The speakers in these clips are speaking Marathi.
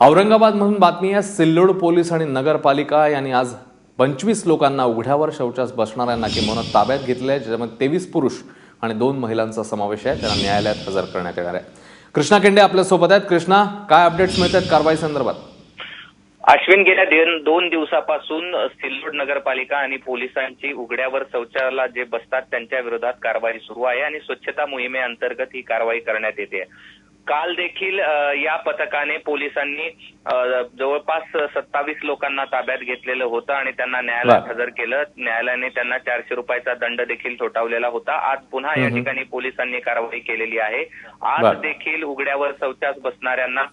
औरंगाबादमधून बातमी आहे। सिल्लोड पोलीस आणि नगरपालिका यांनी आज 25 लोकांना उघड्यावर शौचास बसणाऱ्यांना किंमत ताब्यात घेतले आहे, ज्यामध्ये 23 पुरुष आणि 2 महिलांचा समावेश आहे। त्यांना न्यायालयात हजर करण्यात येणार आहे। कृष्णा केंडे आपल्या सोबत आहेत। कृष्णा, काय अपडेट्स मिळतात कारवाई संदर्भात? अश्विन, गेल्या 2 दिवसापासून सिल्लोड नगरपालिका आणि पोलिसांची उघड्यावर शौचाला जे बसतात त्यांच्या विरोधात कारवाई सुरू आहे आणि स्वच्छता मोहिमेअंतर्गत ही कारवाई करण्यात येते। काल देखील या पथकाने पोलिसांनी जवळपास 27 लोकांना ताब्यात घेतलेलं होतं आणि त्यांना न्यायालयात हजर केलं। न्यायालयाने त्यांना 400 रुपयाचा दंड देखील ठोठावलेला होता। आज पुन्हा या ठिकाणी पोलिसांनी कारवाई केलेली आहे। आज देखील उघड्यावर शौचास बसणाऱ्यांना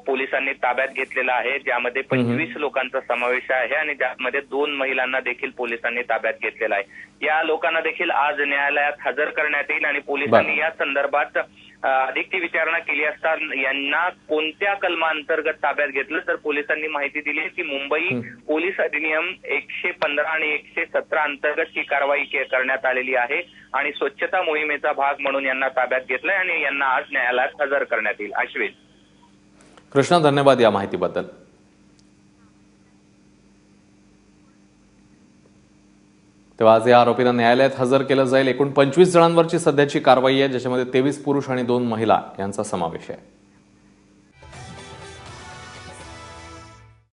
पोलिसांनी ताब्यात घेतलेला आहे, ज्यामध्ये 25 लोकांचा समावेश आहे आणि ज्यामध्ये 2 महिलांना देखील पोलिसांनी ताब्यात घेतलेला आहे। या लोकांना देखील आज न्यायालयात हजर करण्यात येईल आणि पोलिसांनी या संदर्भात अधिकची विचारणा केली असता यांना कोणत्या कलमांतर्गत ताब्यात घेतलं, तर पोलिसांनी माहिती दिली की मुंबई पोलीस अधिनियम 115 आणि 117 अंतर्गत ही कारवाई करण्यात आलेली आहे आणि स्वच्छता मोहिमेचा भाग म्हणून यांना ताब्यात घेतलंय आणि यांना आज न्यायालयात हजर करण्यात येईल। अश्विन, कृष्णा, धन्यवाद या माहितीबद्दल। तेव्हा आज या आरोपींना न्यायालयात हजर केलं जाईल। एकूण 25 जणांवरची सध्याची कारवाई आहे, ज्याच्यामध्ये 23 पुरुष आणि 2 महिला यांचा समावेश आहे।